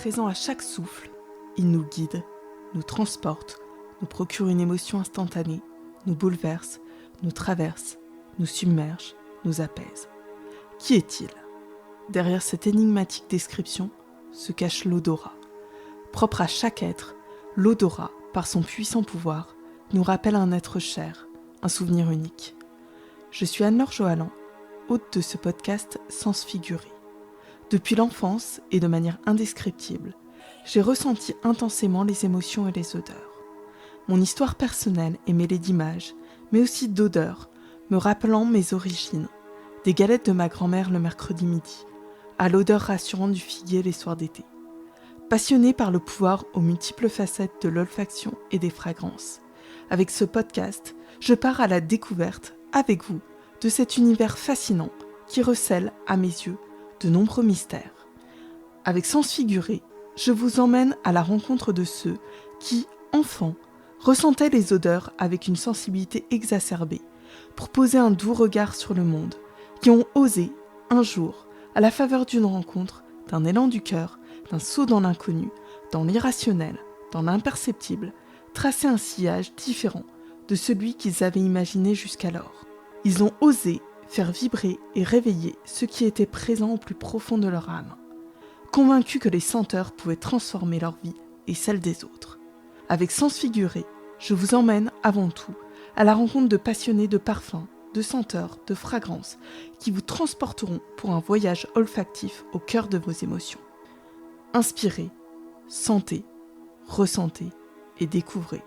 présent à chaque souffle. Il nous guide, nous transporte, nous procure une émotion instantanée, nous bouleverse, nous traverse, nous submerge, nous apaise. Qui est-il ? Derrière cette énigmatique description se cache l'odorat. Propre à chaque être, l'odorat, par son puissant pouvoir, nous rappelle un être cher, un souvenir unique. Je suis Anne-Laure Johalan, hôte de ce podcast Sens figuré. Depuis l'enfance et de manière indescriptible, j'ai ressenti intensément les émotions et les odeurs. Mon histoire personnelle est mêlée d'images, mais aussi d'odeurs, me rappelant mes origines, des galettes de ma grand-mère le mercredi midi, à l'odeur rassurante du figuier les soirs d'été. Passionnée par le pouvoir aux multiples facettes de l'olfaction et des fragrances, avec ce podcast, je pars à la découverte, avec vous, de cet univers fascinant qui recèle, à mes yeux, de nombreux mystères. Avec Sens figuré, je vous emmène à la rencontre de ceux qui, enfants, ressentaient les odeurs avec une sensibilité exacerbée pour poser un doux regard sur le monde, qui ont osé, un jour, à la faveur d'une rencontre, d'un élan du cœur, d'un saut dans l'inconnu, dans l'irrationnel, dans l'imperceptible, tracer un sillage différent de celui qu'ils avaient imaginé jusqu'alors. Ils ont osé faire vibrer et réveiller ce qui était présent au plus profond de leur âme, convaincus que les senteurs pouvaient transformer leur vie et celle des autres. Avec Sens figuré, je vous emmène avant tout à la rencontre de passionnés de parfums, de senteurs, de fragrances qui vous transporteront pour un voyage olfactif au cœur de vos émotions. Inspirez, sentez, ressentez et découvrez.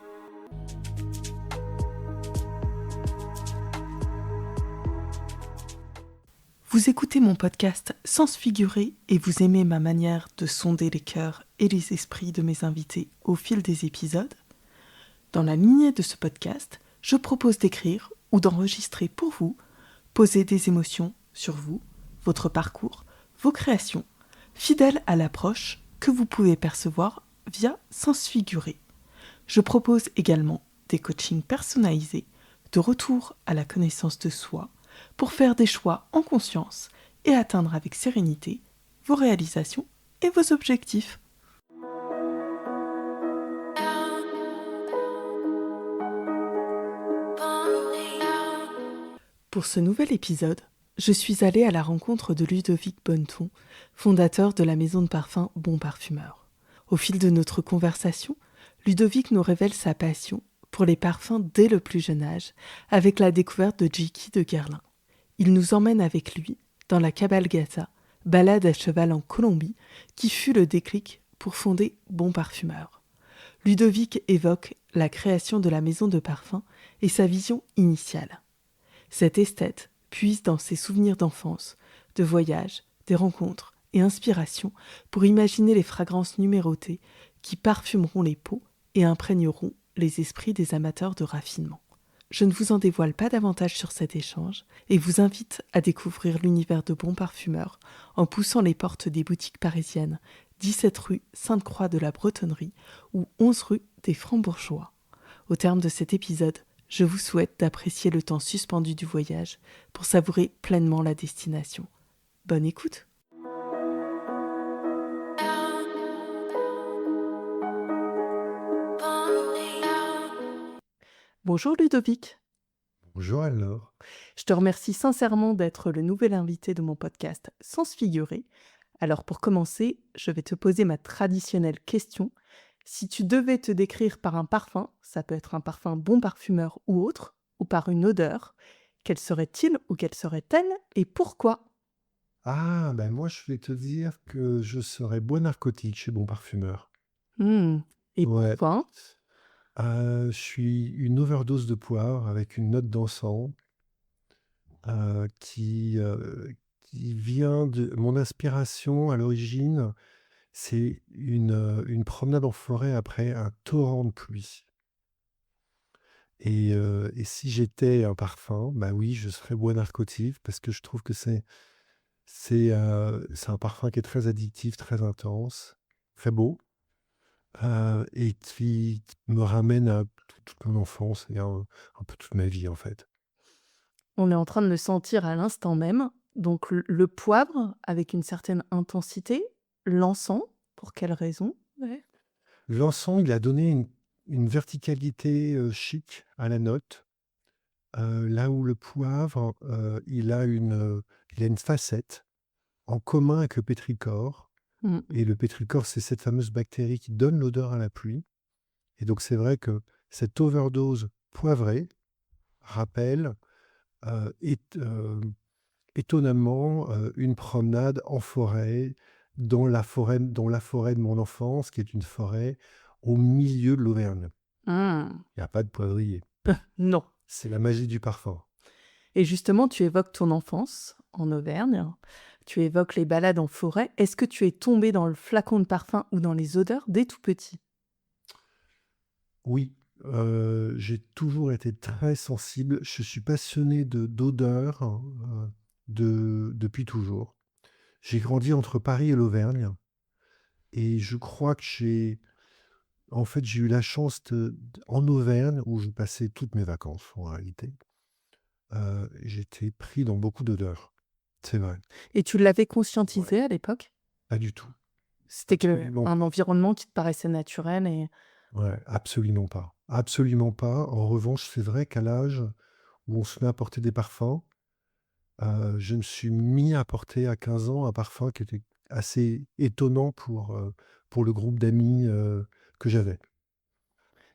Vous écoutez mon podcast Sens figuré et vous aimez ma manière de sonder les cœurs et les esprits de mes invités au fil des épisodes ? Dans la lignée de ce podcast, je propose d'écrire ou d'enregistrer pour vous, poser des émotions sur vous, votre parcours, vos créations, fidèles à l'approche que vous pouvez percevoir via Sens figuré. Je propose également des coachings personnalisés, de retour à la connaissance de soi, pour faire des choix en conscience et atteindre avec sérénité vos réalisations et vos objectifs. Pour ce nouvel épisode, je suis allée à la rencontre de Ludovic Bonneton, fondateur de la maison de parfum Bon Parfumeur. Au fil de notre conversation, Ludovic nous révèle sa passion pour les parfums dès le plus jeune âge, avec la découverte de Jiki de Guerlain. Il nous emmène avec lui dans la Cabalgata, balade à cheval en Colombie, qui fut le déclic pour fonder Bon Parfumeur. Ludovic évoque la création de la maison de parfum et sa vision initiale. Cet esthète puise dans ses souvenirs d'enfance, de voyages, des rencontres et inspirations pour imaginer les fragrances numérotées qui parfumeront les peaux et imprégneront les esprits des amateurs de raffinement. Je ne vous en dévoile pas davantage sur cet échange et vous invite à découvrir l'univers de Bon Parfumeur en poussant les portes des boutiques parisiennes 17 rue Sainte-Croix de la Bretonnerie ou 11 rue des Francs-Bourgeois. Au terme de cet épisode, je vous souhaite d'apprécier le temps suspendu du voyage pour savourer pleinement la destination. Bonne écoute! Bonjour Ludovic. Bonjour alors. Je te remercie sincèrement d'être le nouvel invité de mon podcast Sens figuré. Alors pour commencer, je vais te poser ma traditionnelle question. Si tu devais te décrire par un parfum, ça peut être un parfum Bon Parfumeur ou autre, ou par une odeur, quel serait-il ou quelle serait-elle et pourquoi ? Ben moi je vais te dire que je serais bois narcotique chez Bon Parfumeur. Et Ouais, pourquoi ? je suis une overdose de poivre avec une note d'encens euh, qui, euh, qui vient de mon inspiration à l'origine. C'est une promenade en forêt après un torrent de pluie. Et si j'étais un parfum, bah oui, je serais bois narcotique parce que je trouve que c'est un parfum qui est très addictif, très intense, très beau, et qui me ramène à toute mon enfance et un peu toute ma vie, en fait. On est en train de le sentir à l'instant même. Donc le poivre avec une certaine intensité, l'encens Pour quelle raison? Ouais. L'encens, il a donné une verticalité, chic à la note, là où le poivre, il a une facette en commun avec le pétrichor Mmh. et le pétrichor, c'est cette fameuse bactérie qui donne l'odeur à la pluie et donc c'est vrai que cette overdose poivrée rappelle, ét étonnamment, une promenade en forêt, dans la forêt de mon enfance, qui est une forêt au milieu de l'Auvergne. Mmh. Il y a pas de poivrier. Non. C'est la magie du parfum. Et justement, tu évoques ton enfance en Auvergne, tu évoques les balades en forêt. Est-ce que tu es tombé dans le flacon de parfum ou dans les odeurs dès tout petit? Oui, j'ai toujours été très sensible. Je suis passionné d'odeurs, depuis toujours. J'ai grandi entre Paris et l'Auvergne et je crois que j'ai eu la chance en Auvergne où je passais toutes mes vacances en réalité, j'étais pris dans beaucoup d'odeurs. C'est vrai. Et tu l'avais Ouais. conscientisé à l'époque? Pas du tout. C'était que Absolument un pas. environnement qui te paraissait naturel et Ouais, absolument pas. Absolument pas. En revanche, c'est vrai qu'à l'âge où on se met à porter des parfums, je me suis mis à porter à 15 ans un parfum qui était assez étonnant pour le groupe d'amis, que j'avais.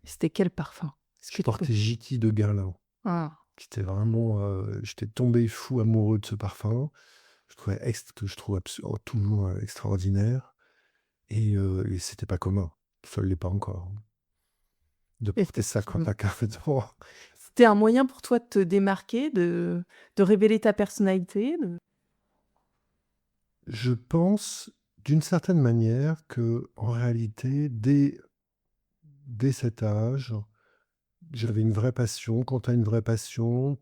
c'était quel parfum? Est-ce Je que tu peux portais Jiki de Guerlain, ah, qui était vraiment, j'étais tombé fou amoureux de ce parfum. Que je trouve toujours, extraordinaire et c'était pas commun. Ça ne l'est pas encore, hein, de porter ça quand tu effectivement. as 15 ans. C'était un moyen pour toi de te démarquer, de révéler ta personnalité, de Je pense, d'une certaine manière, que en réalité, dès cet âge, j'avais une vraie passion. Quand tu as une vraie passion,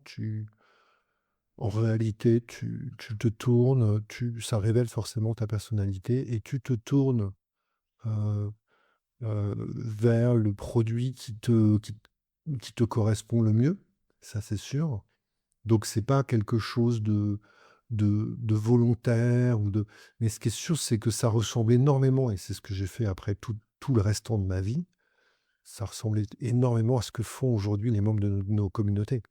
en réalité, tu te tournes, ça révèle forcément ta personnalité et tu te tournes, heu vers le produit qui te correspond le mieux, ça c'est sûr. Donc c'est pas quelque chose de volontaire ou de mais ce qui est sûr, c'est que ça ressemble énormément et c'est ce que j'ai fait après tout le restant de ma vie, ça ressemblait énormément à ce que font aujourd'hui les membres de nos communautés.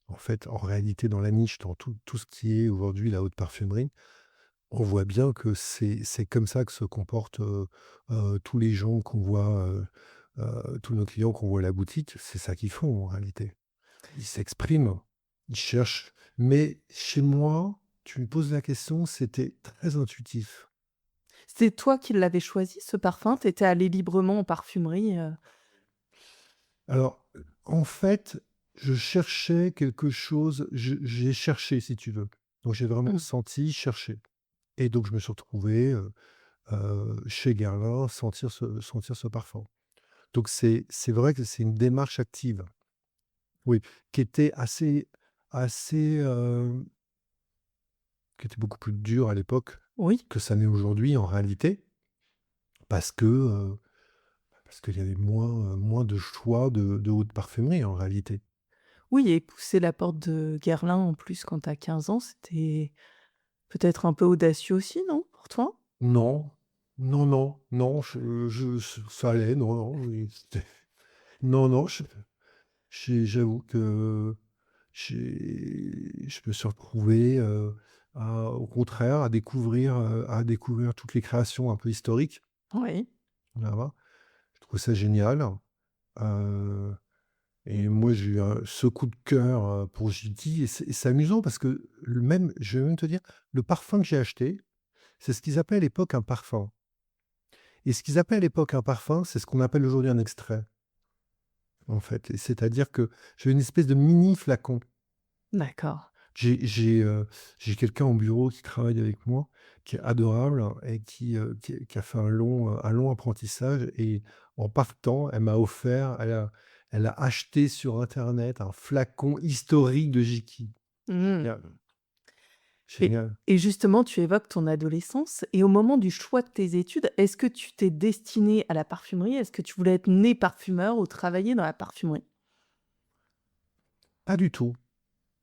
En fait, en réalité, dans la niche, dans tout ce qui est aujourd'hui la haute parfumerie, on voit bien que c'est comme ça que se comportent, tous les gens qu'on voit, tous nos clients qu'on voit à la boutique, c'est ça qu'ils font en réalité. Ils s'expriment, ils cherchent. Mais chez moi, tu me poses la question, c'était très intuitif. c'est toi qui l'avais choisi ce parfum? Tu étais allé librement en parfumerie, Alors, en fait, je cherchais quelque chose, j'ai cherché si tu veux. Donc j'ai vraiment Mmh. senti, cherché et donc je me suis retrouvé, chez Guerlain, sentir ce parfum. Donc c'est vrai que c'est une démarche active, oui, qui était assez, qui était beaucoup plus dure à l'époque Oui. que ça n'est aujourd'hui en réalité, parce que, parce qu'il y avait moins de choix de haute parfumerie en réalité. Oui et pousser la porte de Guerlain en plus quand tu as 15 ans, c'était peut-être un peu audacieux aussi, non, pour toi? Non, non, non, non, ça allait, non, non, oui, c'était non, non, j'avoue que je me suis retrouvé, au contraire, à découvrir toutes les créations un peu historiques, Oui. là-bas. Je trouve ça génial, heu et moi, j'ai eu ce coup de cœur, pour Jiki et c'est amusant parce que je vais même te dire, le parfum que j'ai acheté, c'est ce qu'ils appelaient à l'époque un parfum et ce qu'ils appelaient à l'époque un parfum, c'est ce qu'on appelle aujourd'hui un extrait, en fait et c'est-à-dire que j'ai une espèce de mini flacon. D'accord. J'ai j'ai, heu, j'ai quelqu'un au bureau qui travaille avec moi, qui est adorable et qui a fait un long apprentissage et en partant, elle a acheté sur internet un flacon historique de Jiki. Mmh. Génial, Et génial. et justement, tu évoques ton adolescence et au moment du choix de tes études, est-ce que tu t'es destiné à la parfumerie? Est-ce que tu voulais être né parfumeur ou travailler dans la parfumerie? Pas du tout,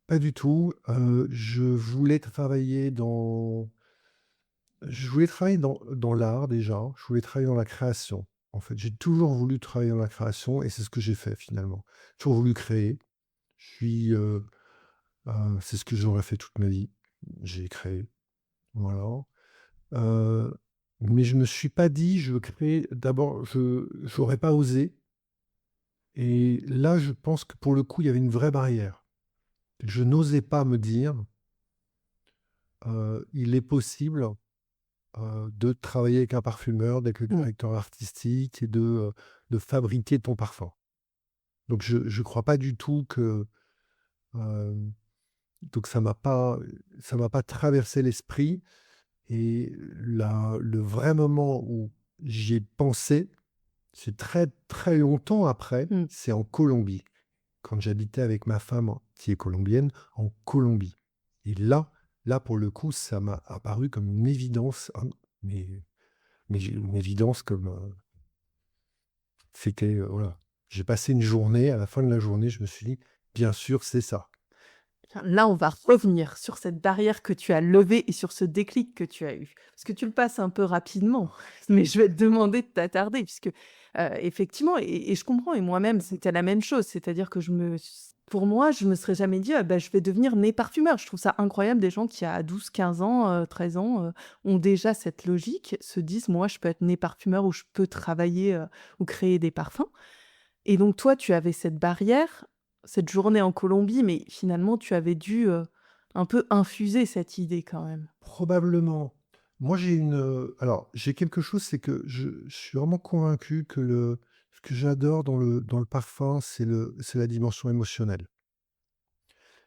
pas du tout, je voulais travailler dans Je voulais travailler dans l'art déjà, je voulais travailler dans la création. En fait, j'ai toujours voulu travailler dans la création et c'est ce que j'ai fait finalement. J'ai toujours voulu créer. Je suis, c'est ce que j'aurais fait toute ma vie. J'ai créé, voilà. Heu, mais je me suis pas dit: «Je veux créer». D'abord, je j'aurais pas osé et là, je pense que pour le coup, il y avait une vraie barrière. Je n'osais pas me dire, «Il est possible de travailler avec un parfumeur, d'être le Mmh. directeur artistique et de fabriquer ton parfum. Donc je crois pas du tout que, hem, donc ça m'a pas traversé l'esprit et le vrai moment où j'y ai pensé, c'est très, très longtemps après, Mmh. c'est en Colombie, quand j'habitais avec ma femme qui est colombienne, en Colombie et là pour le coup, ça m'a apparu comme une évidence, mais une évidence comme, c'était, voilà. J'ai passé une journée, à la fin de la journée, je me suis dit: «Bien sûr, c'est ça». Tiens, là, on va revenir sur cette barrière que tu as levée et sur ce déclic que tu as eu. Parce que tu le passes un peu rapidement, mais je vais te demander de t'attarder puisque, effectivement et je comprends et moi-même, c'était la même chose. C'est-à-dire que pour moi, je me serais jamais dit: «Ah bah, je vais devenir nez parfumeur». Je trouve ça incroyable des gens qui à 12, 15 ans, 13 ans, ont déjà cette logique, se disent: «Moi, je peux être nez parfumeur ou je peux travailler, ou créer des parfums». Et donc toi, tu avais cette barrière, cette journée en Colombie, mais finalement tu avais dû, un peu infuser cette idée quand même? Probablement. Moi, alors, j'ai quelque chose, c'est que je suis vraiment convaincu que ce que j'adore dans le parfum, c'est la dimension émotionnelle.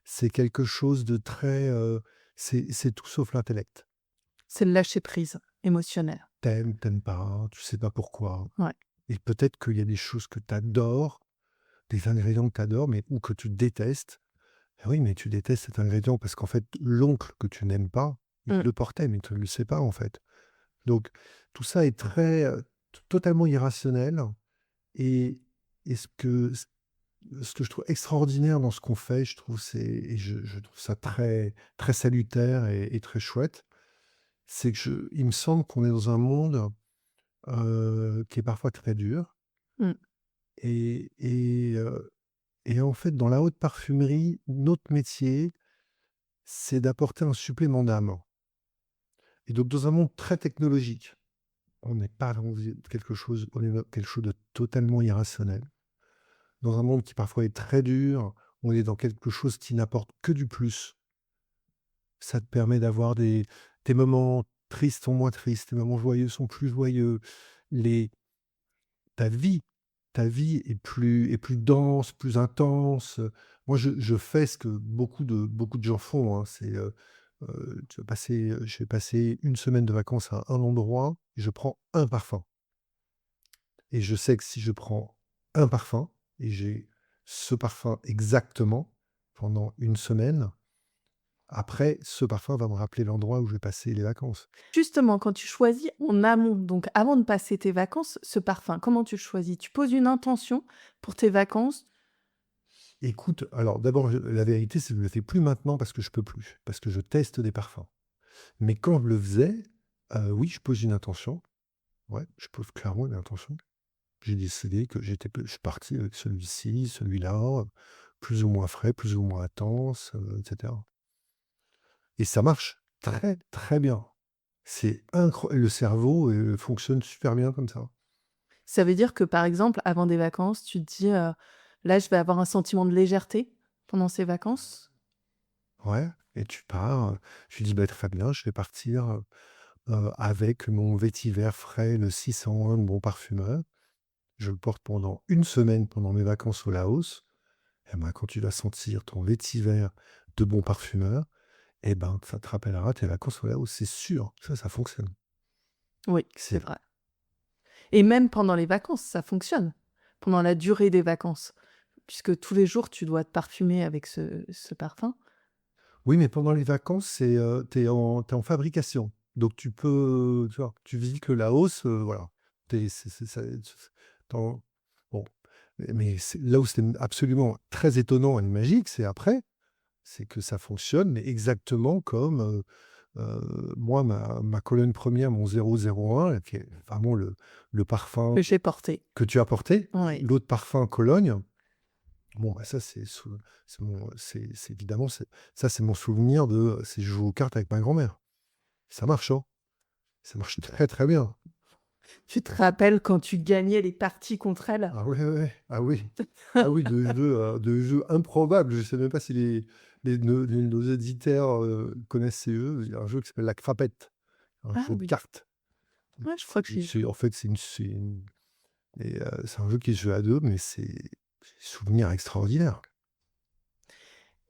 C'est quelque chose de très, c'est tout sauf l'intellect. C'est le lâcher prise émotionnel. T'aimes pas, tu sais pas pourquoi Ouais. et peut-être qu'il y a des choses que tu adores, des ingrédients que tu adores, mais ou que tu détestes. Ah oui, mais tu détestes cet ingrédient parce qu'en fait, l'oncle que tu n'aimes pas, il Mmh. le portait, mais tu ne le sais pas, en fait. Donc tout ça est très, totalement irrationnel et et ce que je trouve extraordinaire dans ce qu'on fait, je trouve, je trouve ça très, très salutaire et très chouette, c'est que il me semble qu'on est dans un monde, qui est parfois très dur Mmh. et et en fait, dans la haute parfumerie, notre métier, c'est d'apporter un supplément d'âme et donc dans un monde très technologique, on n'est pas dans on est dans quelque chose de totalement irrationnel. Dans un monde qui parfois est très dur, on est dans quelque chose qui n'apporte que du plus. Ça te permet d'avoir des moments tristes sont moins tristes, tes moments joyeux sont plus joyeux. Les ta vie est plus dense, plus intense. Moi, je fais ce que beaucoup de gens font, hein, c'est, je vais passer une semaine de vacances à un endroit et je prends un parfum et je sais que si je prends un parfum et j'ai ce parfum exactement pendant une semaine, après ce parfum va me rappeler l'endroit où j'ai passé les vacances. Justement, quand tu choisis en amont, donc avant de passer tes vacances, ce parfum, comment tu le choisis? Tu poses une intention pour tes vacances? Écoute, alors d'abord, la vérité, c'est que je le fais plus maintenant parce que je peux plus, parce que je teste des parfums. Mais quand je le faisais, oui, je pose une intention. Ouais, je pose clairement une intention. J'ai décidé que je suis parti avec celui-ci, celui-là, plus ou moins frais, plus ou moins intense, et cetera. Et ça marche très, très bien. Le cerveau, fonctionne super bien comme ça. Ça veut dire que, par exemple, avant des vacances, tu te dis, «Là, je vais avoir un sentiment de légèreté pendant ces vacances»? Ouais et tu pars, tu dis: «Bah, très bien, je vais partir, avec mon vétiver frais, le 601 de Bon Parfumeur». Je le porte pendant une semaine pendant mes vacances au Laos. Et ben, quand tu vas sentir ton vétiver de Bon Parfumeur, et ben, ça te rappellera tes vacances au Laos, c'est sûr. Ça fonctionne. Oui, c'est C'est vrai. Et même pendant les vacances, ça fonctionne? Pendant la durée des vacances? Puisque tous les jours, tu dois te parfumer avec ce parfum? Oui, mais pendant les vacances, tu en fabrication. Donc tu peux, tu vois? Tu visites le Laos, voilà. Tu c'est ça tu bon, mais c'est là où c'est absolument très étonnant et magique, c'est après, c'est que ça fonctionne, mais exactement comme, moi, ma colonne première, mon 001, qui est vraiment le parfum Que j'ai porté. que tu as porté, Oui. l'autre parfum Cologne, bon, bah, ça, c'est évidemment, ça, c'est mon souvenir de si je joue aux cartes avec ma grand-mère. Ça marche, hein. Ça marche très, très bien. Tu te rappelles quand tu gagnais les parties contre elle? Ah ouais, ouais, ouais. Ah oui. Ah oui, de jeux improbables. Je ne sais même pas si nos auditeurs connaissent ces jeux. Il y a un jeu qui s'appelle la crapette, un Ah jeu de oui. cartes. Ouais, je crois que j'ai En fait, c'est un jeu qui se joue à deux, mais c'est des souvenirs extraordinaires.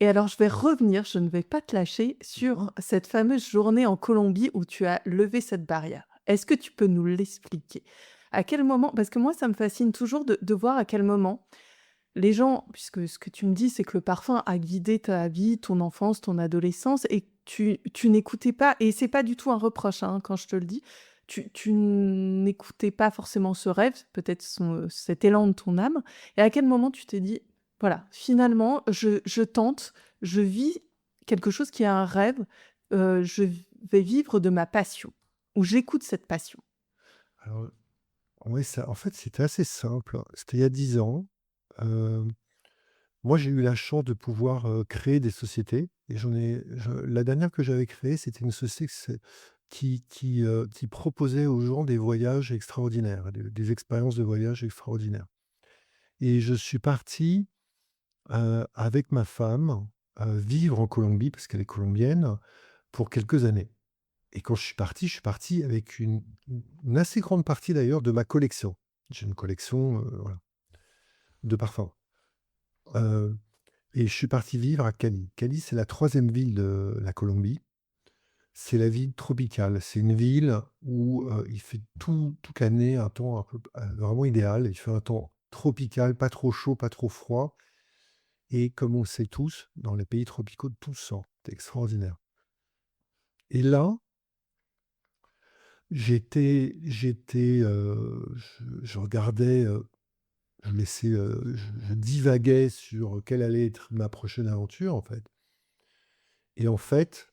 et alors je vais revenir, je ne vais pas te lâcher, sur cette fameuse journée en Colombie où tu as levé cette barrière. Est-ce que tu peux nous l'expliquer? À quel moment parce que moi ça me fascine toujours de voir à quel moment les gens puisque ce que tu me dis, c'est que le parfum a guidé ta vie, ton enfance, ton adolescence et que tu n'écoutais pas et c'est pas du tout un reproche, hein, quand je te le dis. Tu n'écoutais pas forcément ce rêve, peut-être cet élan de ton âme et à quel moment tu t'es dit: «Voilà, finalement, je tente, je vis quelque chose qui est un rêve, je vais vivre de ma passion» ou «J'écoute cette passion». Alors, ouais, ça, en fait, c'était assez simple. C'était il y a 10 ans. Euh, Moi, j'ai eu la chance de pouvoir créer des sociétés. Et la dernière que j'avais créée, c'était une société qui proposait aux gens des voyages extraordinaires, des expériences de voyage extraordinaires. Et je suis parti avec ma femme vivre en Colombie, parce qu'elle est colombienne, pour quelques années. Et quand je suis parti avec une assez grande partie d'ailleurs de ma collection. J'ai une collection voilà, de parfums. Euh, Et je suis parti vivre à Cali. Cali, c'est la troisième ville de la Colombie. C'est la ville tropicale. C'est une ville où il fait toute l'année un temps un peu, vraiment idéal. Il fait un temps tropical, pas trop chaud, pas trop froid. Et comme on sait tous, dans les pays tropicaux, tout sent. C'est extraordinaire. Et là, je regardais, je divaguais sur quelle allait être ma prochaine aventure, en fait. Et en fait,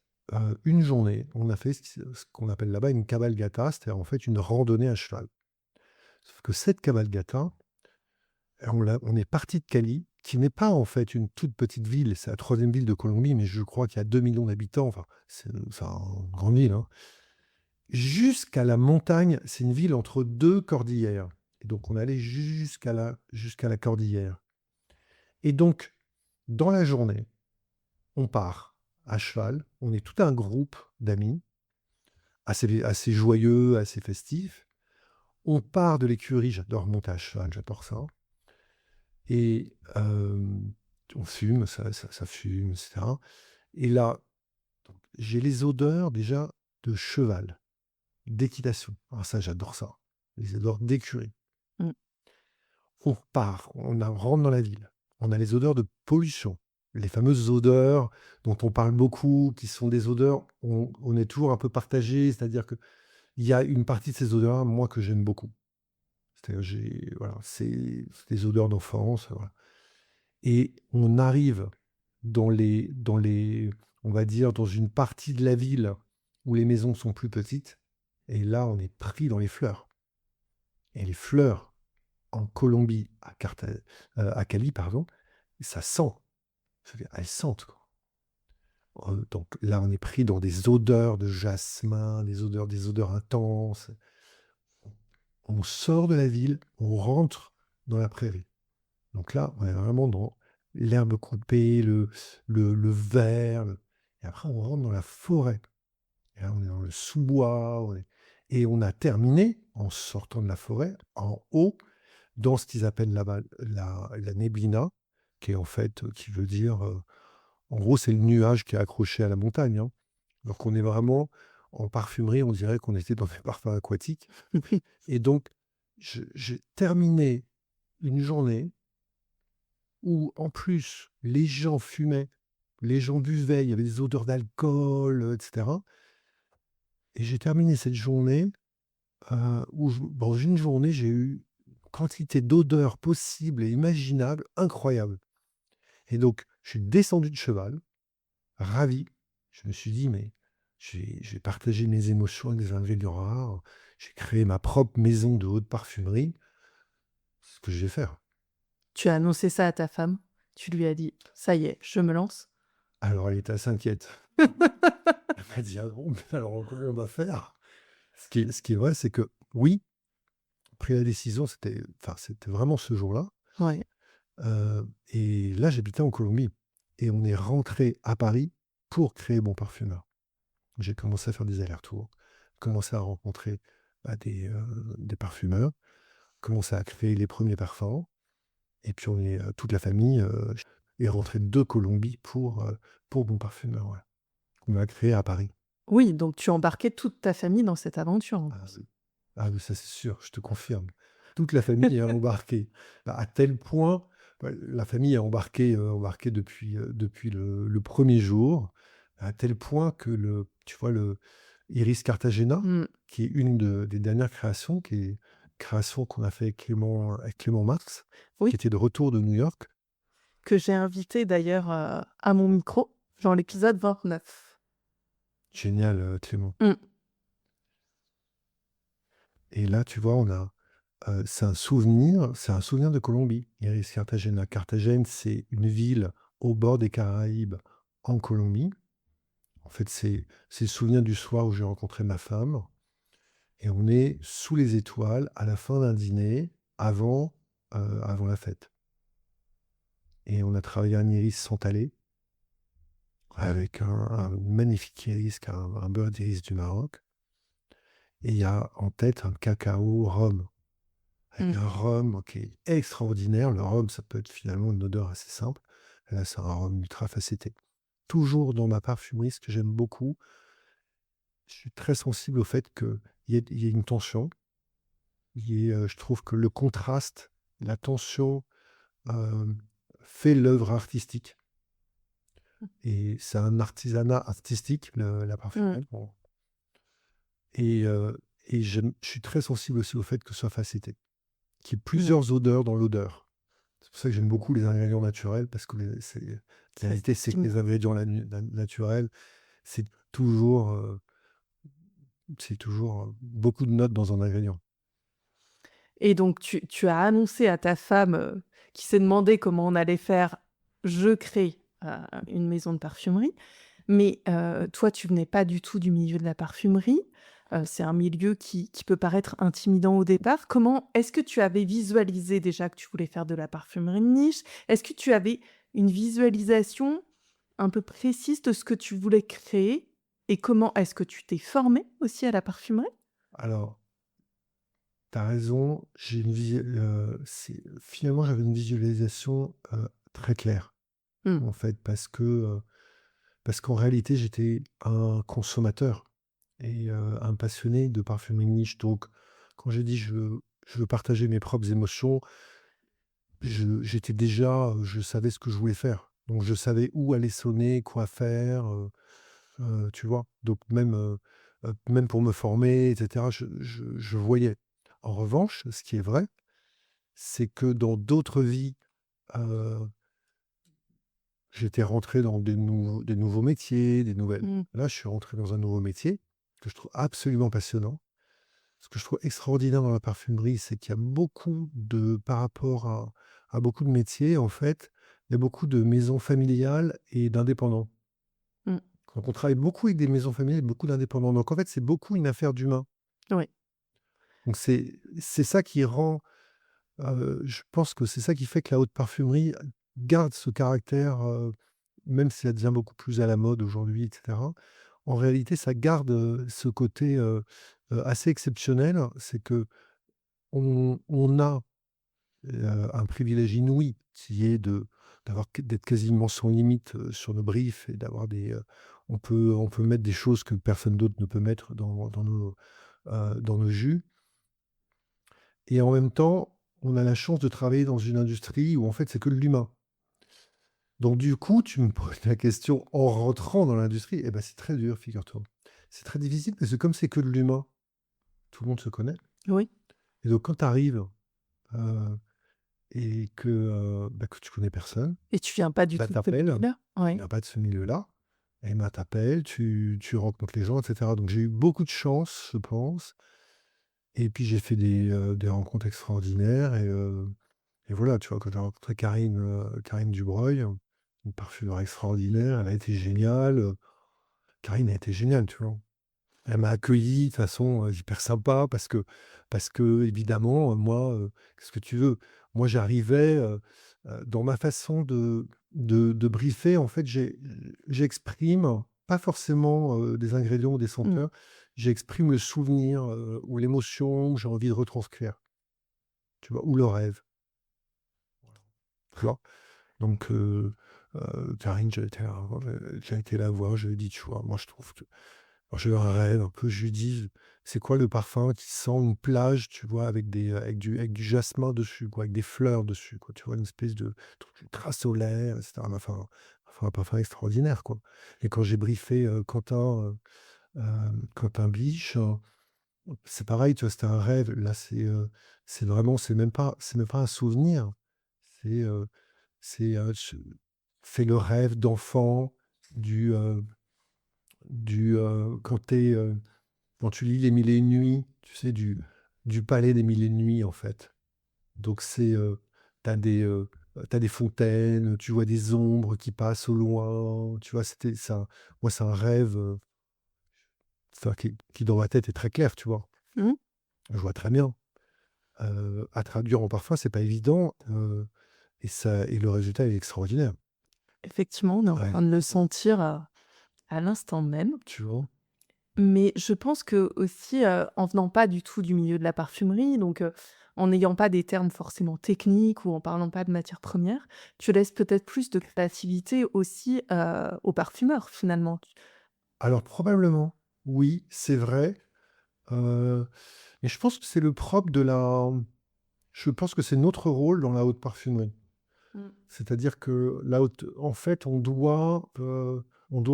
une journée, on a fait ce qu'on appelle là-bas une cabalgata, c'est-à-dire en fait une randonnée à cheval. Sauf que cette cabalgata, on est parti de Cali, qui n'est pas en fait une toute petite ville, c'est la troisième ville de Colombie, mais je crois qu'il y a 2 millions d'habitants, enfin, c'est une grande ville, hein. Jusqu'à la montagne, c'est une ville entre deux cordillères. Et donc on allait jusqu'à la cordillère. Et donc, dans la journée, on part à cheval, on est tout un groupe d'amis, assez joyeux, assez festif. On part de l'écurie, j'adore monter à cheval, j'adore ça. Et on fume, ça fume, etc. Et là, j'ai les odeurs déjà de cheval, d'équitation. Ah, ça, j'adore ça. Les odeurs d'écurie. Mmh. On part, on rentre dans la ville. On a les odeurs de pollution. Les fameuses odeurs dont on parle beaucoup, qui sont des odeurs, on est toujours un peu partagé, c'est-à-dire qu'il y a une partie de ces odeurs, moi, que j'aime beaucoup. C'est-à-dire, voilà, c'est des odeurs d'enfance. Voilà. Et on arrive on va dire, dans une partie de la ville où les maisons sont plus petites. Et là, on est pris dans les fleurs. Et les fleurs, en Colombie, à Cali, pardon, ça sent. Elles sentent, quoi. Donc là, on est pris dans des odeurs de jasmin, des odeurs intenses. On sort de la ville, on rentre dans la prairie. Donc là, on est vraiment dans l'herbe coupée, le vert. Et après, on rentre dans la forêt. Et là, on est dans le sous-bois. Et on a terminé, en sortant de la forêt, en haut, dans ce qu'ils appellent là-bas la neblina, qui est en fait, qui veut dire, en gros, c'est le nuage qui est accroché à la montagne, hein. Donc on est vraiment en parfumerie, on dirait qu'on était dans des parfums aquatiques. Et donc, j'ai terminé une journée où, en plus, les gens fumaient, les gens buvaient, il y avait des odeurs d'alcool, etc. Et j'ai terminé cette journée où, dans une journée, j'ai eu une quantité d'odeurs possibles et imaginables incroyables. Et donc, je suis descendu de cheval, ravi. Je me suis dit, mais J'ai partagé mes émotions avec des ingrédients rares. J'ai créé ma propre maison de haute parfumerie. C'est ce que je vais faire. Tu as annoncé ça à ta femme? Tu lui as dit: «Ça y est, je me lance»? Alors elle était assez inquiète. Elle m'a dit: «Ah bon, mais alors comment on va faire?» Ce qui est vrai, c'est que oui, pris la décision, c'était vraiment ce jour-là. Ouais. Et là, j'habitais en Colombie et on est rentré à Paris pour créer Bon Parfumeur. J'ai commencé à faire des allers-retours, commencé à rencontrer, des parfumeurs, commencé à créer les premiers parfums et puis toute la famille, est rentrée de Colombie pour Bon Parfumeur, ouais. On a créé à Paris. Oui, donc tu embarquais toute ta famille dans cette aventure en Ah plus. oui. Ah oui, ça c'est sûr, je te confirme. Toute la famille a embarqué. Bah, à tel point, la famille a embarqué depuis le 1er jour, à tel point que tu vois le Iris Cartagena, Mmh. qui est des dernières créations, qui est création qu'on a fait avec Clément Marx, Oui, qui était de retour de New York. que j'ai invité d'ailleurs, à mon micro, dans l'épisode 29. Génial, Clément. Mmh. Et là, tu vois, c'est un souvenir de Colombie, Iris Cartagena. Carthagène, c'est une ville au bord des Caraïbes en Colombie. En fait, c'est le souvenir du soir où j'ai rencontré ma femme. Et on est sous les étoiles à la fin d'un dîner avant la fête. Et on a travaillé un iris santalé avec un magnifique iris, un beurre d'iris du Maroc. Et il y a en tête un cacao rhum, avec Mmh. un rhum qui est extraordinaire. Le rhum, ça peut être finalement une odeur assez simple. Là, c'est un rhum ultra facetté. Toujours dans ma parfumerie, ce que j'aime beaucoup, je suis très sensible au fait qu'il y ait une tension. Je trouve que le contraste, la tension, euh, fait l'œuvre artistique. Et c'est un artisanat artistique, la Mmh. parfumerie. Bon. Et, je suis très sensible aussi au fait que ce soit facetté, qu'il y ait Mmh. plusieurs odeurs dans l'odeur. C'est pour ça que j'aime beaucoup les ingrédients naturels, parce que la Ça réalité, c'est que stimule. les ingrédients naturels, c'est toujours, euh, c'est toujours beaucoup de notes dans un ingrédient. Et donc tu as annoncé à ta femme, qui s'est demandé comment on allait faire: «Je crée, une maison de parfumerie». Mais, toi, tu venais pas du tout du milieu de la parfumerie. C'est un milieu qui peut paraître intimidant au départ. Comment est-ce que tu avais visualisé déjà que tu voulais faire de la parfumerie de niche? Est-ce que tu avais une visualisation un peu précise de ce que tu voulais créer? Et comment est-ce que tu t'es formé aussi à la parfumerie? Alors, tu as raison, finalement, j'avais une visualisation très claire, Mmh. en fait, parce qu'en réalité, j'étais un consommateur et un passionné de parfumerie de niche. Donc, quand j'ai dit je veux partager mes propres émotions, je savais ce que je voulais faire. Donc, je savais où aller sonner, quoi faire, tu vois? Donc, même pour me former, et cetera, je voyais. En revanche, ce qui est vrai, c'est que dans d'autres vies, heu, j'étais rentré dans des nouveaux métiers, des nouvelles Mmh. là, je suis rentré dans un nouveau métier que je trouve absolument passionnant. Ce que je trouve extraordinaire dans la parfumerie, c'est qu'il y a par rapport à beaucoup de métiers, en fait, il y a beaucoup de maisons familiales et d'indépendants. Mmh. Donc on travaille beaucoup avec des maisons familiales et beaucoup d'indépendants. Donc en fait, c'est beaucoup une affaire d'humain. Oui. Donc c'est ça qui rend, je pense que c'est ça qui fait que la haute parfumerie garde ce caractère, même si elle devient beaucoup plus à la mode aujourd'hui, et cetera. En réalité, ça garde, ce côté, assez exceptionnel. C'est qu'on a un privilège inouï qui est d'être quasiment sans limite, sur nos briefs et d'avoir on peut mettre des choses que personne d'autre ne peut mettre dans nos jus et en même temps, on a la chance de travailler dans une industrie où en fait, c'est que de l'humain. Donc du coup, tu me poses la question en rentrant dans l'industrie, eh ben, c'est très dur, figure-toi. C'est très difficile parce que comme c'est que de l'humain, tout le monde se connaît Oui. et donc quand tu arrives, et que tu connais personne. Et tu viens pas du Bah, tout de ce t'appelles, milieu-là? tu Oui. viens pas de ce milieu-là, Emma t'appelle, tu rencontres les gens, et cetera. Donc j'ai eu beaucoup de chance, je pense. Et puis j'ai fait des rencontres extraordinaires et voilà, tu vois? Quand j'ai rencontré Karine Dubreuil, une parfumeur extraordinaire, elle a été géniale, Karine a été géniale, tu vois? Elle m'a accueilli de façon, hyper sympa parce que évidemment, moi, qu'est-ce que tu veux? Moi, j'arrivais, dans ma façon de briefer, en fait, j'exprime pas forcément, des ingrédients ou des Mmh. senteurs, j'exprime le souvenir, ou l'émotion que j'ai envie de retranscrire, tu vois? Ou le rêve, tu vois? Donc Karine, j'ai été la voir, je lui ai dit: «Tu vois, moi, je trouve que» alors j'ai eu un rêve un peu, je lui dis: «C'est quoi le parfum qui sent une plage?» tu vois? Avec du jasmin dessus, quoi, avec des fleurs dessus, quoi, tu vois? Une espèce de truc ultra solaire et cetera. Un parfum extraordinaire, quoi. Et quand j'ai briefé, Quentin Biche, c'est pareil, tu vois? C'était un rêve. Là, c'est vraiment c'est même pas un souvenir. C'est, je c'est le rêve d'enfant du, quand tu lis Les Mille et une nuits, tu sais, du palais des Mille et une nuits, en fait. Donc tu des, tu des fontaines, tu vois des ombres qui passent au loin, tu vois? C'était ça. Moi, c'est un rêve, enfin qui dans ma tête est très clair, tu vois? Mmh. Je vois très bien. À traduire en parfum, c'est pas évident, et le résultat est extraordinaire. Effectivement, on est en Ouais, train de le sentir, à l'instant même. tu vois? Mais je pense que aussi, en venant pas du tout du milieu de la parfumerie, donc en n'ayant pas des termes forcément techniques ou en parlant pas de matières premières, tu laisses peut-être plus de créativité aussi, aux parfumeurs finalement. Alors probablement, oui, c'est vrai, heu, mais je pense que c'est le propre de la je pense que c'est notre rôle dans la haute parfumerie. Mmh. C'est-à-dire que la haute en fait, on doit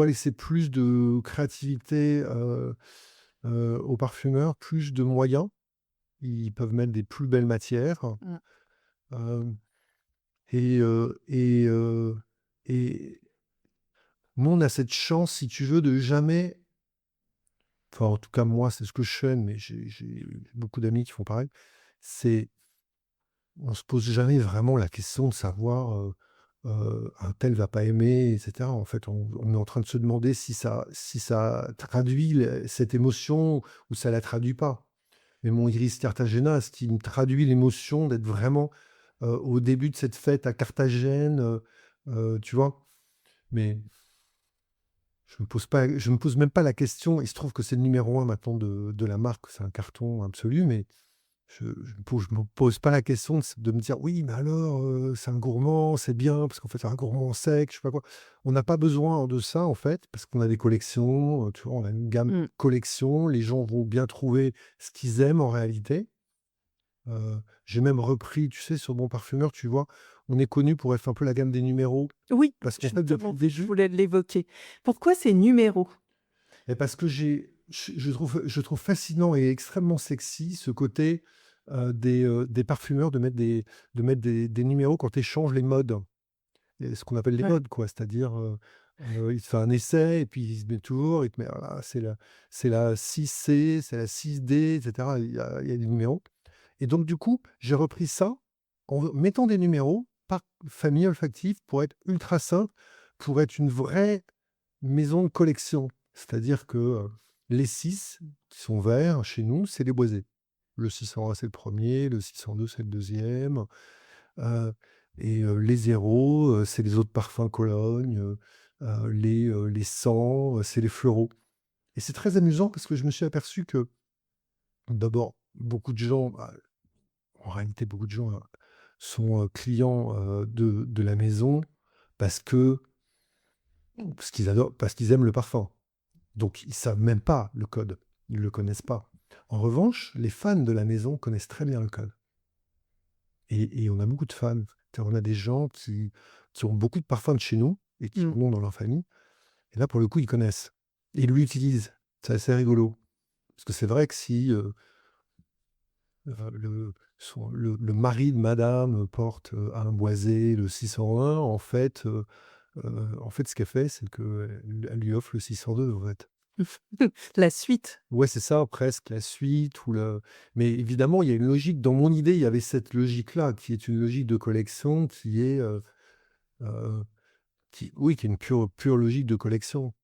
laisser plus de créativité, aux parfumeurs, plus de moyens. Ils peuvent mettre des plus belles matières, Mmh. hem et nous, on a cette chance, si tu veux, de jamais enfin, en tout cas, moi, c'est ce que je fais, mais j'ai beaucoup d'amis qui font pareil. C'est On se pose jamais vraiment la question de savoir, un tel va pas aimer et cetera. En fait, on est en train de se demander si ça traduit cette émotion ou ça la traduit pas. Mais mon Iris Cartagena, est-ce qu'il me traduit l'émotion d'être vraiment, au début de cette fête à Carthagène, tu vois? Mais je me pose même pas la question. Il se trouve que c'est le numéro un maintenant de la marque, c'est un carton absolu, mais je me pose pas la question de me dire: «Oui, mais alors, c'est un gourmand, c'est bien parce qu'en fait, c'est un gourmand sec», je sais pas quoi. On n'a pas besoin de ça, en fait, parce qu'on a des collections, tu vois? On a une gamme Mmh. collection, les gens vont bien trouver ce qu'ils aiment en réalité. J'ai même repris, tu sais, sur Bon Parfumeur, tu vois? On est connu pour être un peu la gamme des numéros Oui, parce qu'en fait, depuis justement, le je début voulais l'évoquer. Pourquoi ces numéros? et parce que je trouve fascinant et extrêmement sexy ce côté, des parfumeurs de mettre des numéros quand tu échanges les modes et ce qu'on appelle les Ouais. modes, quoi. C'est-à-dire, il te fait un essai et puis il se met toujours, il te met voilà, c'est la 6C, c'est la 6D et cetera. Il y a des numéros et donc du coup, j'ai repris ça en mettant des numéros par famille olfactive pour être ultra simple, pour être une vraie maison de collection. C'est-à-dire que, les 6 qui sont verts chez nous, c'est les boisés. Le 601, c'est le premier, le 602, c'est le deuxième, e les 0, c'est les eaux de parfum Cologne, les 100, c'est les floraux et c'est très amusant parce que je me suis aperçu que, d'abord, beaucoup de gens, en réalité, beaucoup de gens, sont, clients, de la maison parce que parce qu'ils aiment le parfum. Donc ils savent même pas le code, ils le connaissent pas. En revanche, les fans de la maison connaissent très bien le code et on a beaucoup de fans. C'est-à-dire on a des gens qui ont beaucoup de parfums de chez nous et qui Mmh. en ont dans leur famille et là, pour le coup, ils connaissent et ils l'utilisent. C'est assez rigolo parce que c'est vrai que si, le mari de madame porte, un boisé, le 601, en fait, En fait, ce qu'elle fait, c'est qu'elle lui offre le 602, en fait. La suite. Ouais, c'est ça, presque la suite ou le mais évidemment, il y a une logique dans mon idée, il y avait cette logique-là, qui est une logique de collection, qui est, heu, qui est une pure logique de collection.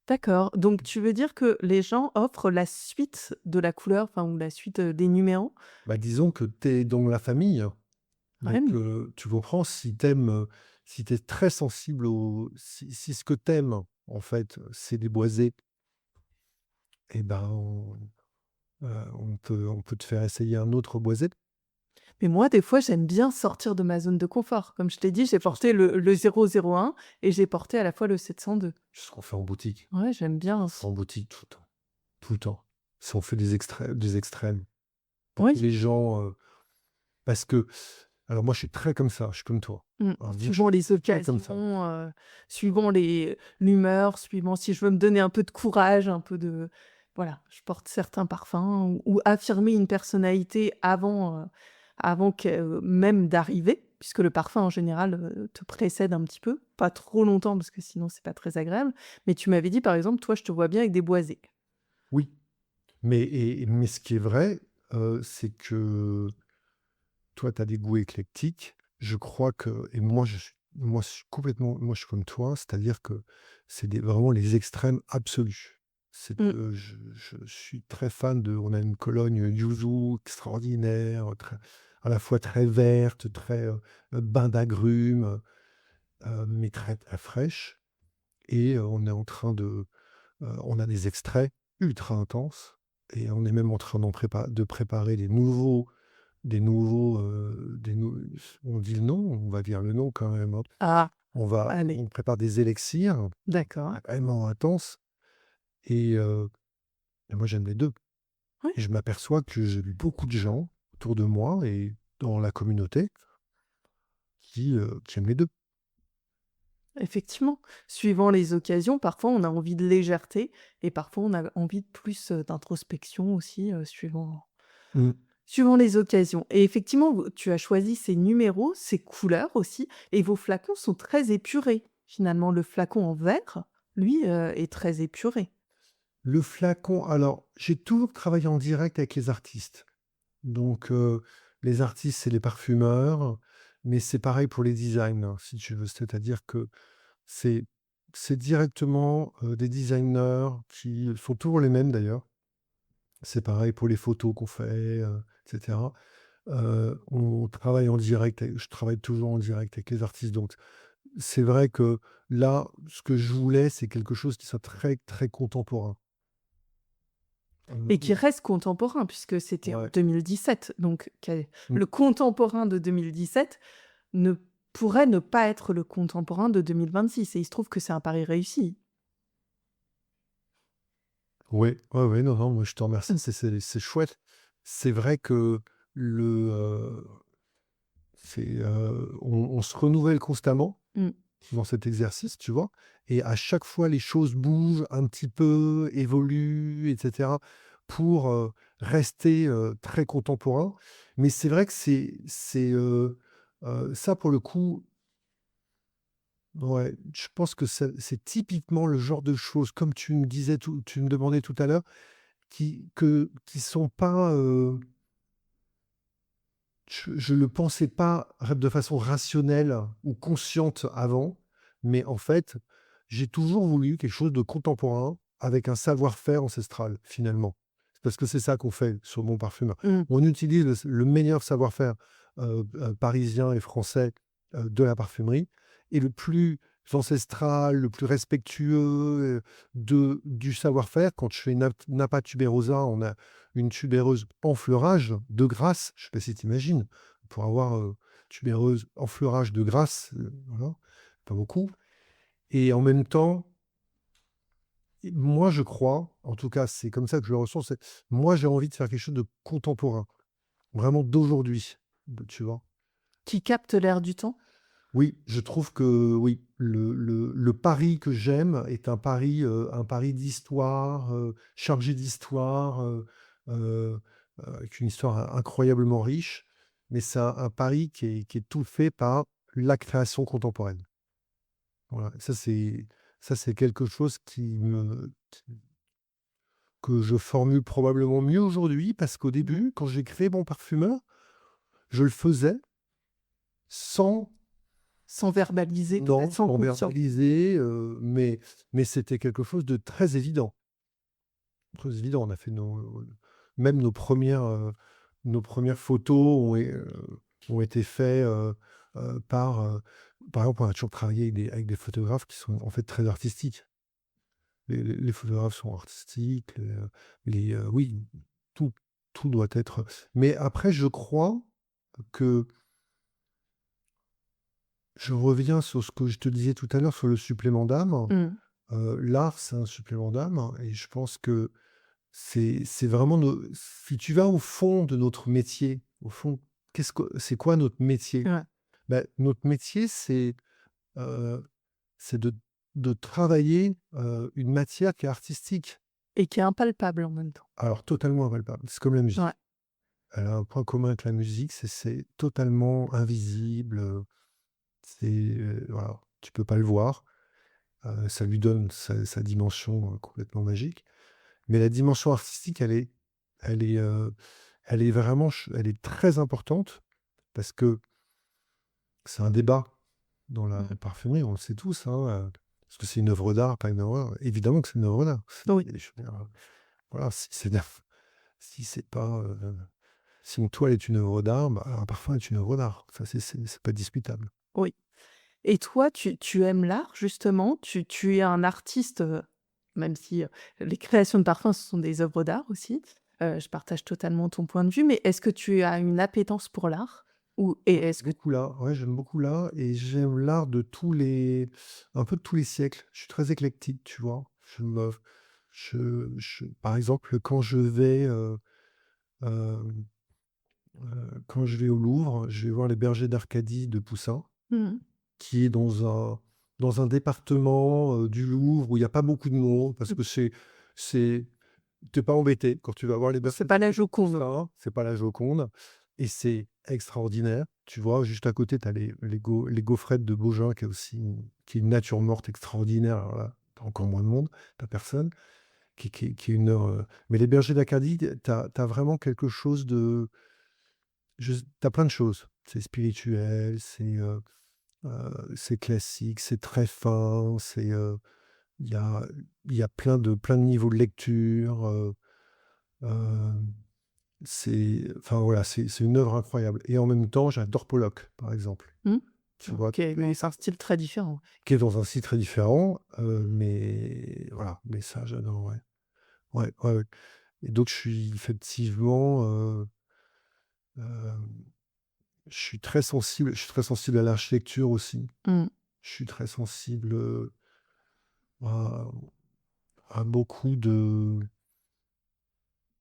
D'accord, donc tu veux dire que les gens offrent la suite de la couleur, enfin ou la suite, des numéros? Bah, disons que tu es dans la famille, Ouais, donc tu comprends, si tu es très sensible si ce que tu aimes, en fait, c'est des boisés et ben, on peut te faire essayer un autre boisé. mais moi des fois j'aime bien sortir de ma zone de confort. Comme je t'ai dit, j'ai C'est porté le 001 et j'ai porté à la fois le 702. ce qu'on fait en boutique. Ouais, j'aime bien On fait aussi. en boutique tout le temps, tout le temps. Si on fait des extrêmes pour que Oui, les gens, parce que alors moi, je suis très comme ça, je suis comme toi. Moi, je suivant suis les très comme ça. occasions, suivant l'humeur, suivant si je veux me donner un peu de courage, un peu de voilà, je porte certains parfums ou affirmer une personnalité avant que même d'arriver, puisque le parfum en général, te précède un petit peu, pas trop longtemps parce que sinon c'est pas très agréable. Mais tu m'avais dit par exemple, toi je te vois bien avec des boisés. Oui, mais ce qui est vrai, c'est que toi, tu as des goûts éclectiques. Je crois que et moi, je suis comme toi, c'est-à-dire que c'est vraiment les extrêmes absolus. Mmh. Je suis très fan on a une Cologne Yuzu extraordinaire, très à la fois très verte, très, bain d'agrumes, mais très, très fraîche et on est en train on a des extraits ultra intenses et on est même en train de préparer des nou on dit le nom? On va dire le nom quand même, hein. Ah, allez, On prépare des élixirs d'accord. vraiment intenses et moi j'aime les 2 Oui. et je m'aperçois que j'ai beaucoup de gens autour de moi et dans la communauté qui aiment les 2. Effectivement, suivant les occasions, parfois on a envie de légèreté et parfois on a envie de plus, d'introspection aussi, Mmh. suivant les occasions et effectivement, tu as choisi ces numéros, ces couleurs aussi et vos flacons sont très épurés. Finalement, le flacon en verre, lui, est très épuré. Le flacon alors, j'ai toujours travaillé en direct avec les artistes. Donc les artistes, c'est les parfumeurs, mais c'est pareil pour les designs, si tu veux. C'est-à-dire que c'est c'est directement, des designers qui sont toujours les mêmes d'ailleurs. C'est pareil pour les photos qu'on fait, et cetera. On travaille en direct avec je travaille toujours en direct avec les artistes, donc c'est vrai que là, ce que je voulais, c'est quelque chose qui soit très, très contemporain. Et qui Mmh, reste contemporain puisque c'était en ouais. 2017 donc Mmh. le contemporain de 2017 ne pourrait ne pas être le contemporain de 2026 et il se trouve que c'est un pari réussi. Ouais, ouais, ouais, non, non, moi je te remercie, c'est chouette. C'est vrai que le, on se renouvelle constamment Mmh. dans cet exercice, tu vois? Et à chaque fois, les choses bougent un petit peu, évoluent, et cetera, pour, rester, très contemporain. Mais c'est vrai que ça pour le coup, ouais, je pense que c'est typiquement le genre de choses, comme tu me demandais tout à l'heure, qui sont pas, je le pensais pas de façon rationnelle ou consciente avant, mais en fait, j'ai toujours voulu quelque chose de contemporain avec un savoir-faire ancestral, finalement. Parce que c'est ça qu'on fait sur Mon Parfumeur. Mmh. On utilise le meilleur savoir-faire, parisien et français, de la parfumerie et le plus ancestral, le plus respectueux, du savoir-faire. Quand je fais une Napa Tuberosa, on a une tubéreuse en fleurage de Grasse, je sais pas si tu imagines? Pour avoir, tubéreuse en fleurage de Grasse, voilà, pas beaucoup et en même temps, moi je crois, en tout cas c'est comme ça que je le ressens, c'est moi j'ai envie de faire quelque chose de contemporain, vraiment d'aujourd'hui, tu vois? Qui capte l'air du temps? Oui, je trouve que oui, le Paris que j'aime est un Paris d'histoire, chargé d'histoire, avec une histoire incroyablement riche, mais c'est un Paris qui est tout fait par la création contemporaine. Voilà, ça c'est quelque chose que je formule probablement mieux aujourd'hui parce qu'au Mmh. début, quand j'ai créé mon parfumeur, je le faisais sans Sans verbaliser, peut-être non, sans sans conscience. verbaliser, mais c'était quelque chose de très évident. Très évident. On a fait même nos premières photos ont été faites, par exemple, on a toujours travaillé avec des photographes qui sont en fait très artistiques. Les photographes sont artistiques, oui, tout tout doit être mais après je crois que je reviens sur ce que je te disais tout à l'heure sur le supplément d'âme. Mmh. L'art, c'est un supplément d'âme et je pense que c'est vraiment si tu vas au fond de notre métier, au fond, c'est quoi notre métier? Ouais, Notre métier, heu, c'est de travailler, une matière qui est artistique. et qui est impalpable en même temps. Alors totalement impalpable, c'est comme la Ouais. musique. Elle a un point commun avec la musique, c'est totalement invisible, voilà, tu peux pas le voir, ça lui donne sa dimension, complètement magique. Mais la dimension artistique, elle est, heu, elle est très importante parce que c'est un débat dans la Mmh. parfumerie, on le sait tous, hein, est-ce que c'est une œuvre d'art, pas une œuvre d'art? Évidemment que c'est une œuvre d'art. Oui, Je veux dire, voilà, si c'est pas, si une toile est une œuvre d'art, bah, un parfum est une œuvre d'art. Ça, c'est pas discutable. oui. Et toi, tu aimes l'art justement? Tu es un artiste, même si, les créations de parfums, ce sont des œuvres d'art aussi. Je partage totalement ton point de vue, mais est-ce que tu as une appétence pour l'art? Ou et est-ce que Beaucoup l'art, ouais, j'aime beaucoup l'art et j'aime l'art de un peu de tous les siècles. Je suis très éclectique, tu vois? Par exemple, quand je vais au Louvre, je vais voir les Bergers d'Arcadie de Poussin, mmh qui est dans un département, du Louvre où il y a pas beaucoup de monde parce mh. que c'est tu pas embêté quand tu vas voir les C'est Bergers pas la d'Arcadie de Joconde. Poussin, c'est pas la Joconde et c'est extraordinaire. Tu vois? Juste à côté, tu as les gaufrettes de Baugin qui est une nature morte extraordinaire. Alors là, tu as encore moins de monde, tu as personne, qui est une heure, mais les Bergers d'Acadie, tu as vraiment quelque chose de tu as plein de choses. C'est spirituel, c'est classique, c'est très fin, il y a il y a plein de niveaux de lecture, hem enfin voilà, c'est une œuvre incroyable et en même temps, j'adore Pollock, par exemple. Mmh. Tu vois? OK, mais c'est un style très différent. Qui est dans un style très différent, mais voilà, mais ça j'adore, ouais. Ouais, ouais, ouais et donc je suis effectivement, hem, je suis très sensible à l'architecture aussi. Mmh. Je suis très sensible, à beaucoup de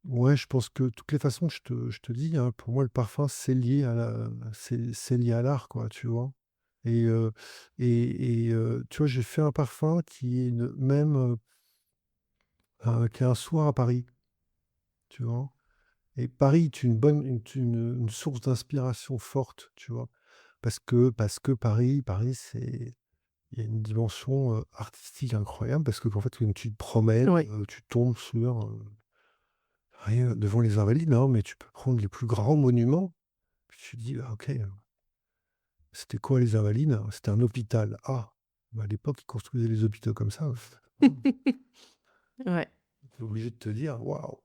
ouais, je pense que toutes les façons que je te dis, hein, pour moi, le parfum, c'est lié à l'art, quoi, tu vois? Et tu vois, j'ai fait un parfum qui est qui est un soir à Paris, tu vois? Et Paris est une source d'inspiration forte, tu vois? Parce que Paris, il y a une dimension, artistique incroyable parce que qu'en fait, quand tu te promènes, Oui. tu tombes sur, rien devant les Invalides, hein, mais tu peux prendre les plus grands monuments. Puis tu te dis: «Ah OK, c'était quoi les Invalides? C'était un hôpital. Ah, bah, à l'époque, ils construisaient les hôpitaux comme ça». Ouais. Tu es obligé de te dire: «Waouh!»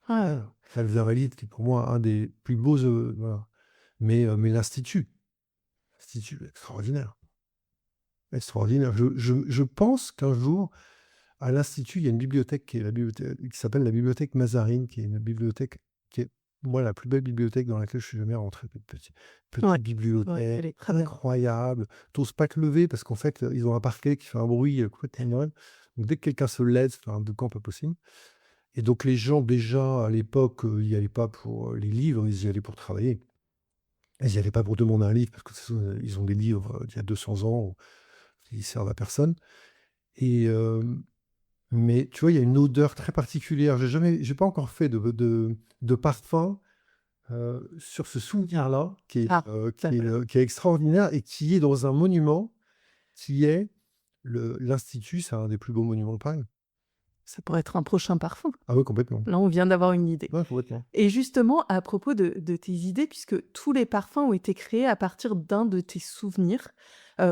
Ouais. hein. Les Invalides qui est pour moi un des plus beaux, voilà. Mais l'Institut extraordinaire, extraordinaire. Je pense qu'un jour, à l'Institut, il y a une bibliothèque qui s'appelle la bibliothèque Mazarine, qui est une bibliothèque qui est, moi, la plus belle bibliothèque dans laquelle je suis jamais rentré. Ouais. Petite Ouais, elle bibliothèque est très belle. incroyable. Tu oses pas te lever parce qu'en fait, ils ont un parquet qui fait un bruit, complètement dingue. Donc dès que quelqu'un se lève, c'est un boucan pas possible et donc les gens, déjà, à l'époque, ils y allaient pas pour, les livres, ils y allaient pour travailler. Ils y allaient pas pour demander un livre parce que ils ont des livres, d'il y a 200 ans, qui servent à personne et mais tu vois, il y a une odeur très particulière. J'ai pas encore fait de parfum, sur ce souvenir-là Ah, d'accord. qui est extraordinaire et qui est dans un monument qui est, l'Institut, c'est un des plus beaux monuments de Paris. Ça pourrait être un prochain parfum. Ah oui, complètement. Là, on vient d'avoir une idée. Ouais, complètement. Et justement, à propos de tes idées, puisque tous les parfums ont été créés à partir d'un de tes souvenirs,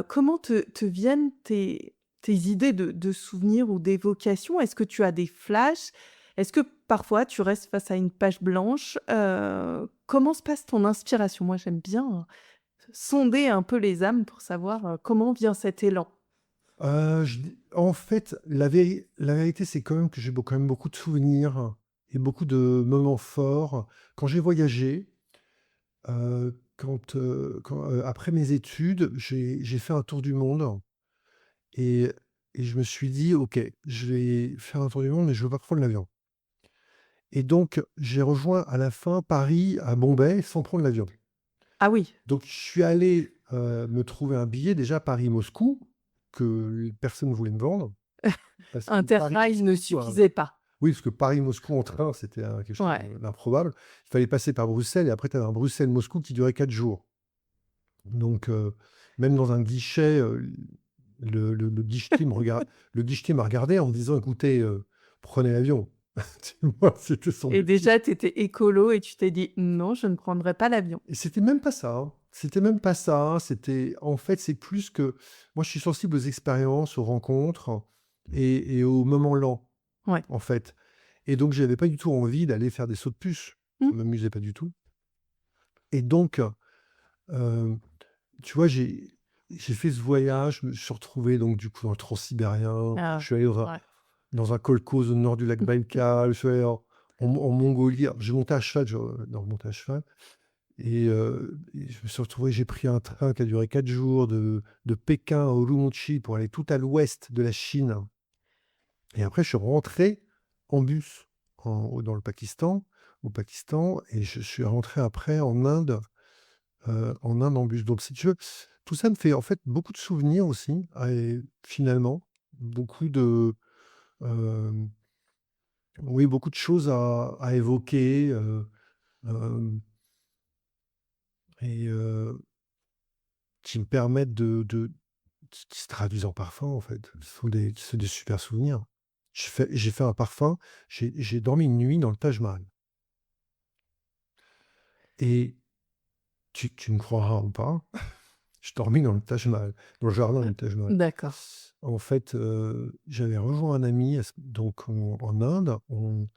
comment te viennent tes idées de souvenirs ou d'évocations? Est-ce que tu as des flashs? Est-ce que parfois tu restes face à une page blanche? Comment se passe ton inspiration? Moi, j'aime bien, sonder un peu les âmes pour savoir, comment vient cet élan. En fait, la vérité, c'est quand même que j'ai quand même beaucoup de souvenirs et beaucoup de moments forts. Quand j'ai voyagé, après mes études, j'ai fait un tour du monde et je me suis dit: «OK, je vais faire un tour du monde, mais je veux pas prendre l'avion» et donc j'ai rejoint à la fin Paris à Bombay sans prendre l'avion. Ah oui, Donc je suis allé, me trouver un billet déjà Paris-Moscou que personne ne voulait me vendre parce que Interrail ne Paris-Moscou, suffisait pas. oui, parce que Paris-Moscou en train, c'était, quelque chose Ouais. d'improbable. Il fallait passer par Bruxelles et après tu avais un Bruxelles-Moscou qui durait 4 jours. Donc même dans un guichet, le guichetier le guichetier m'a regardé en me disant: «Écoutez, prenez l'avion». Tu vois? C'était son Et but. déjà, tu étais écolo et tu t'es dit: «Non, je ne prendrai pas l'avion». Et c'était même pas ça, hein. C'était même pas ça, hein. C'était en fait, c'est plus que moi, je suis sensible aux expériences, aux rencontres et aux moments lents, Ouais. en fait. Et donc j'avais pas du tout envie d'aller faire des sauts de puce. Mmh. Ça m'amusait pas du tout. Et donc, heu, tu vois, j'ai fait ce voyage, je me suis retrouvé donc du coup dans le Transsibérien. Je Ah, suis allé ouais. dans un kolkhoz au nord du lac Baïkal, je suis allé en Mongolie. Alors j'ai monté à cheval, non, monté à cheval et je me suis retrouvé, j'ai pris un train qui a duré 4 jours de Pékin à Urumqi pour aller tout à l'ouest de la Chine et après je suis rentré en bus dans le Pakistan au Pakistan et je suis rentré après en Inde en bus. Donc si tu veux, tout ça me fait en fait beaucoup de souvenirs aussi et finalement, beaucoup de, hem, oui, beaucoup de choses à évoquer, hem et qui me permettent qui se traduisent en parfum, en fait. Ce sont des super souvenirs. J'ai fait un parfum, j'ai dormi une nuit dans le Taj Mahal et tu me croiras ou pas, je dormis dans le Taj Mahal, dans le jardin du Taj Mahal. D'accord. En fait, j'avais rejoint un ami donc en Inde, on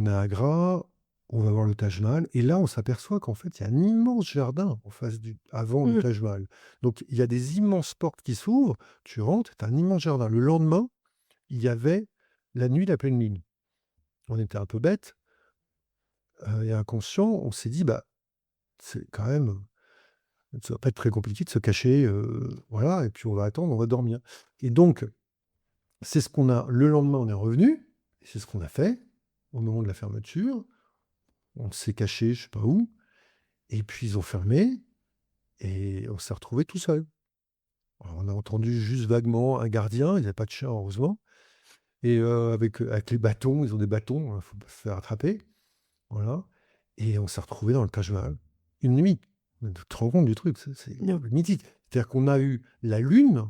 est à Agra, on va voir le Taj Mahal et là, on s'aperçoit qu'en fait, il y a un immense jardin en face avant le Mmh. Taj Mahal. Donc il y a des immenses portes qui s'ouvrent, tu rentres, tu as un immense jardin. Le lendemain, il y avait la nuit de la pleine lune. On était un peu bêtes, et inconscients, on s'est dit: «Bah, c'est quand même ça va pas être très compliqué de se cacher, voilà et puis on va attendre, on va dormir» et donc c'est ce qu'on a le lendemain, on est revenu et c'est ce qu'on a fait au moment de la fermeture. On s'est caché, je sais pas où et puis ils ont fermé et on s'est retrouvés tout seuls. Alors on a entendu juste vaguement un gardien, il y avait pas de chien heureusement et avec les bâtons, ils ont des bâtons, faut pas se faire attraper, voilà et on s'est retrouvés dans le Taj Mahal, une nuit. Tu te rends compte du truc? C'est Mmh. mythique. C'est-à-dire qu'on a eu la lune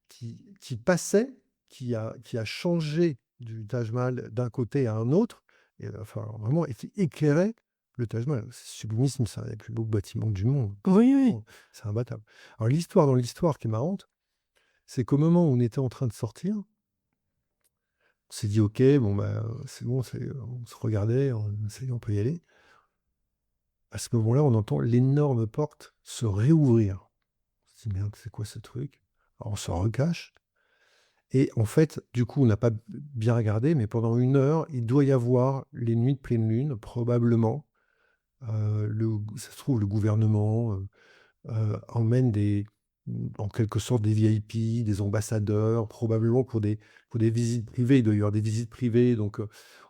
qui passait, qui a changé du Taj Mahal d'un côté à un autre et enfin vraiment et qui éclairait le Taj Mahal. C'est sublimissime, c'est un des plus beaux bâtiments du monde. Oui, oui. C'est imbattable. Alors l'histoire dans l'histoire qui est marrante, c'est qu'au moment où on était en train de sortir, on s'est dit: «OK, bon, bah, c'est bon, on se regardait, ça y est, on peut y aller». À ce moment-là, on entend l'énorme porte se réouvrir. On se dit: «Merde, c'est quoi ce truc?» Alors on se recache et en fait, du coup, on n'a pas bien regardé, mais pendant 1 heure, il doit y avoir les nuits de pleine lune, probablement. Ça se trouve, le gouvernement, emmène en quelque sorte des VIP, des ambassadeurs, probablement pour des visites privées. Il doit y avoir des visites privées, donc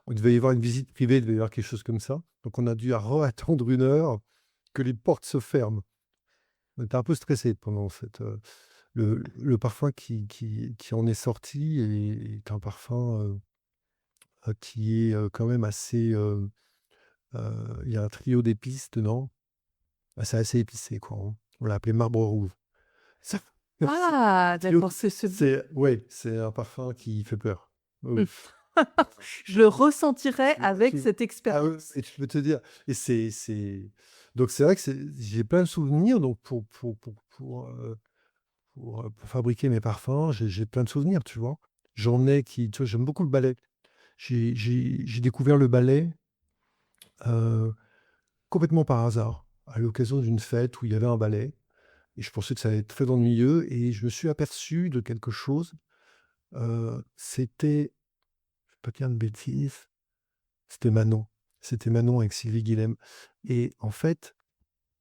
il devait y avoir une visite privée, il devait y avoir quelque chose comme ça. Donc on a dû attendre 1 heure que les portes se ferment. On était un peu stressés pendant le parfum qui en est sorti est un parfum, qui est, quand même assez, il y a un trio d'épices dedans. Bah, c'est assez épicé, quoi, hein. On l'a appelé marbre rouge. Ça Ah, Tuyau d'accord, c'est ce c'est un parfum qui fait peur. Oui, mmh. oui. Je le ressentirais avec Tu cette ah oui, expérience. et je peux te dire et c'est donc c'est vrai que j'ai plein de souvenirs donc pour fabriquer mes parfums, j'ai plein de souvenirs, tu vois? J'en ai qui tu vois, j'aime beaucoup le ballet. J'ai découvert le ballet, heu, complètement par hasard, à l'occasion d'une fête où il y avait un ballet et je pensais que ça allait être très ennuyeux et je me suis aperçu de quelque chose, c'était, je vais pas dire de bêtises, c'était Manon. C'était Manon avec Sylvie Guillem et en fait,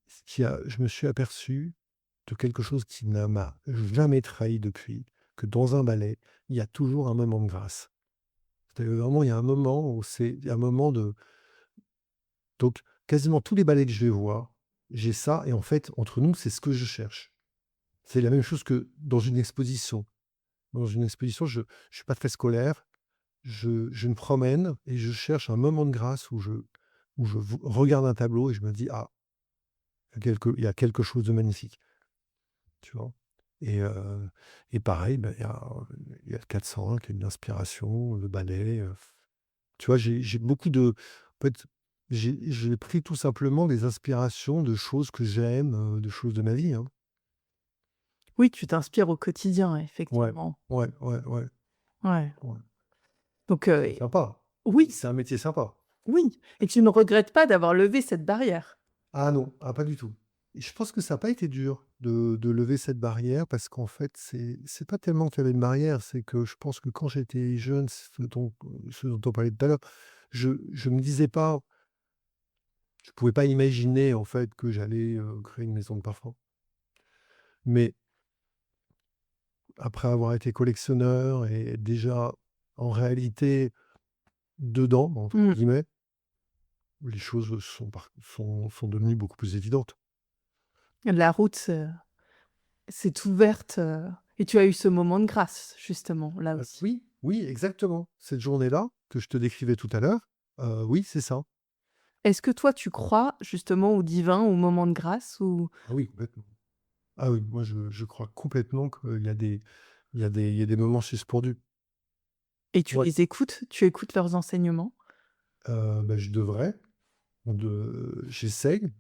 ce qui a je me suis aperçu de quelque chose qui ne m'a jamais trahi depuis, que dans un ballet, il y a toujours un moment de grâce. C'est-à-dire vraiment, il y a un moment où il y a un moment de donc quasiment tous les ballets que je vais voir, j'ai ça et en fait, entre nous, c'est ce que je cherche. C'est la même chose que dans une exposition. Dans une exposition, je suis pas très scolaire, je me promène et je cherche un moment de grâce où je regarde un tableau et je me dis: «Ah, il y a quelque chose de magnifique». Tu vois? Et heu et pareil, bah, il y a le 401 qui est une inspiration, le ballet, tu vois? J'ai beaucoup de en fait, j'ai pris tout simplement des inspirations de choses que j'aime, de choses de ma vie, hein. Oui, tu t'inspires au quotidien, Ouais, effectivement. ouais, ouais, ouais, Ouais. ouais. Donc, C'est sympa. oui, C'est un métier sympa. oui, et tu ne regrettes pas d'avoir levé cette barrière? Ah non, ah pas du tout. Et je pense que ça a pas été dur de lever cette barrière parce qu'en fait, c'est pas tellement qu'il y avait une barrière, c'est que je pense que quand j'étais jeune, ce dont on parlait tout à l'heure, je me disais pas je pouvais pas imaginer en fait que j'allais, créer une maison de parfum. Mais après avoir été collectionneur et être déjà en réalité «dedans» entre Mmh. guillemets, les choses sont devenues beaucoup plus évidentes. La route, s'est ouverte, et tu as eu ce moment de grâce, justement, là aussi. Oui, oui, exactement. Cette journée-là, que je te décrivais tout à l'heure, oui, c'est ça. Est-ce que toi, tu crois justement au divin, au moment de grâce, ou Ah oui, complètement. Ah oui, moi je crois complètement qu'il y a des moments suspendus. et tu Ouais, les écoutes? Tu écoutes leurs enseignements? bah, je devrais, j'essaye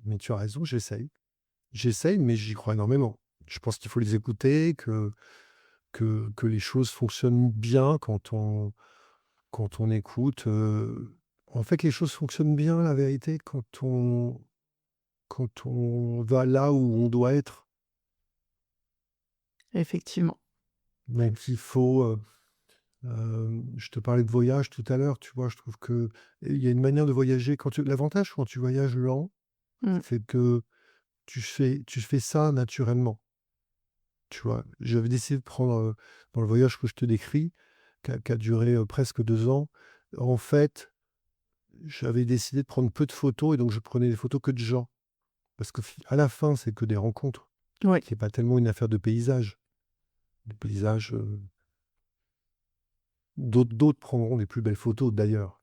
mais tu as raison, j'essaye. J'essaye, mais j'y crois énormément. Je pense qu'il faut les écouter, que les choses fonctionnent bien quand on écoute, en fait, les choses fonctionnent bien, la vérité, quand on va là où on doit être. Effectivement. Donc il faut, je te parlais de voyage tout à l'heure, tu vois? Je trouve que il y a une manière de voyager l'avantage quand tu voyages lent, Mmh. c'est que tu fais ça naturellement, tu vois? J'avais décidé de prendre, dans le voyage que je te décris, qui a duré, presque 2 ans, en fait, j'avais décidé de prendre peu de photos et donc je prenais des photos que de gens. Parce qu'à la fin, c'est que des rencontres. Oui. C'est pas tellement une affaire de paysage. Des paysages, d'autres prendront les plus belles photos d'ailleurs.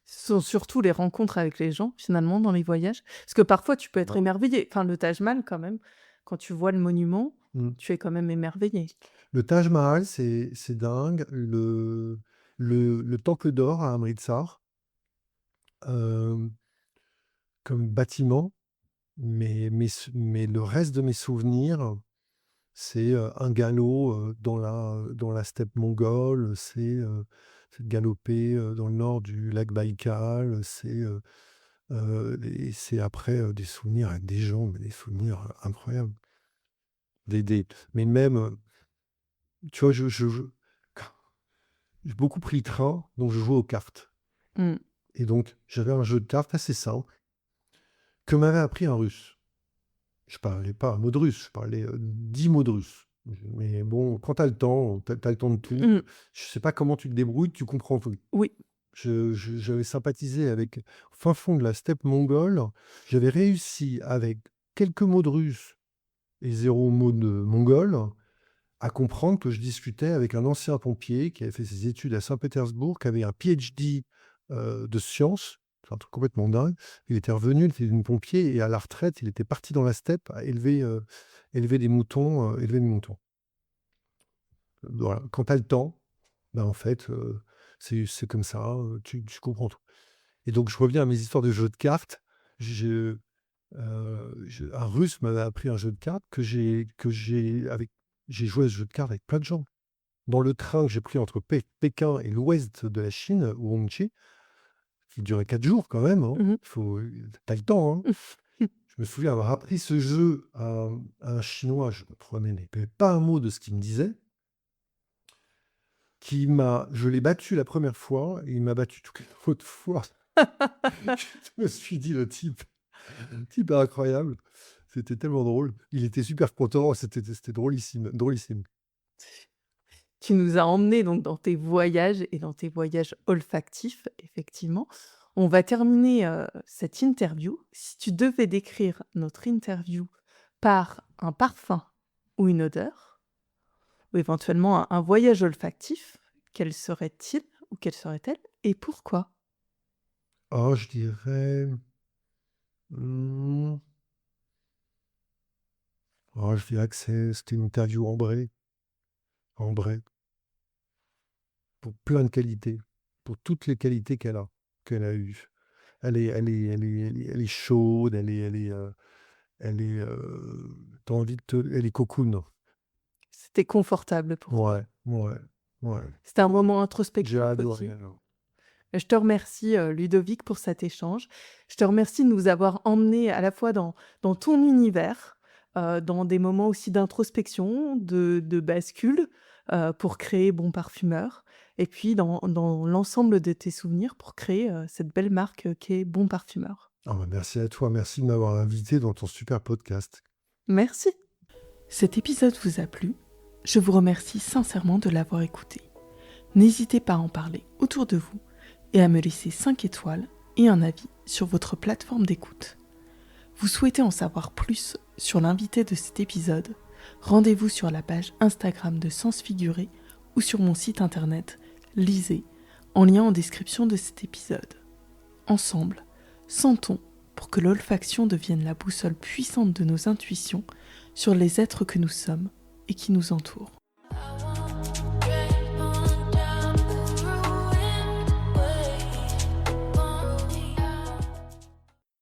Ce sont surtout les rencontres avec les gens, finalement, dans les voyages. Parce que parfois, tu peux être Ouais. émerveillé. Enfin, le Taj Mahal, quand même, quand tu vois le monument, Mmh. tu es quand même émerveillé. Le Taj Mahal, c'est dingue. Le Temple d'or à Amritsar, hem, comme bâtiment, mais le reste de mes souvenirs, c'est, un galop, dans la steppe mongole, c'est de galoper, dans le nord du lac Baïkal, et c'est après, des souvenirs avec des gens, mais des souvenirs, incroyables. Des mais même, tu vois, j'ai beaucoup pris le train, donc je jouais aux cartes Mmh. et donc j'avais un jeu de cartes assez simple que m'avait appris un Russe. Je parlais pas un mot de russe, je parlais, 10 mots de russe. Mais bon, quand tu as le temps, tu as le temps de tout. Mmh. Je sais pas comment tu te débrouilles, tu comprends tout. Oui. J'avais sympathisé avec au fin fond de la steppe mongole, j'avais réussi avec quelques mots de russe et zéro mot de mongol, à comprendre que je discutais avec un ancien pompier qui avait fait ses études à Saint-Pétersbourg, qui avait un PhD, de sciences, c'est un truc complètement dingue. Il était revenu, il était pompier et à la retraite, il était parti dans la steppe à élever des moutons, élever des moutons. Voilà, quand tu as le temps, bah, en fait, c'est comme ça, tu comprends tout. Et donc je reviens à mes histoires de jeux de cartes. Je, un Russe m'avait appris un jeu de cartes j'ai joué à ce jeu de cartes avec plein de gens. Dans le train que j'ai pris entre Pékin et l'ouest de la Chine, Urumqi, qui durait 4 jours quand même, hein. Mmh. Tu as le temps, hein. Je me souviens avoir appris ce jeu à un Chinois, je ne comprenais pas un mot de ce qu'il me disait, je l'ai battu la première fois, et il m'a battu toutes les autres fois. Je me suis dit, le type est incroyable. C'était tellement drôle. Il était super content, c'était drôlissime, drôlissime. Tu nous as emmenés donc dans tes voyages et dans tes voyages olfactifs, effectivement. On va terminer, cette interview. Si tu devais décrire notre interview par un parfum ou une odeur, ou éventuellement un voyage olfactif, quel serait-il ou quelle serait-elle et pourquoi? Oh, je dirais... hmm, je dirais que c'était une interview ambrée, pour plein de qualités, pour toutes les qualités qu'elle a eues. Elle est chaude, t'as envie elle est cocoon. C'était confortable pour toi. Ouais, ouais, ouais. C'était un moment J'ai introspectif adoré. aussi. Je te remercie, Ludovic, pour cet échange. Je te remercie de nous avoir emmenés à la fois dans ton univers, dans des moments aussi d'introspection, de bascule, pour créer Bon Parfumeur et puis dans l'ensemble de tes souvenirs pour créer, cette belle marque, qu'est Bon Parfumeur. Ah bah, merci à toi, merci de m'avoir invité dans ton super podcast. Merci. Cet épisode vous a plu? Je vous remercie sincèrement de l'avoir écouté. N'hésitez pas à en parler autour de vous et à me laisser 5 étoiles et un avis sur votre plateforme d'écoute. Vous souhaitez en savoir plus sur l'invité de cet épisode? Rendez-vous sur la page Instagram de Sens Figuré ou sur mon site internet Lisez, en lien en description de cet épisode. Ensemble, sentons pour que l'olfaction devienne la boussole puissante de nos intuitions sur les êtres que nous sommes et qui nous entourent.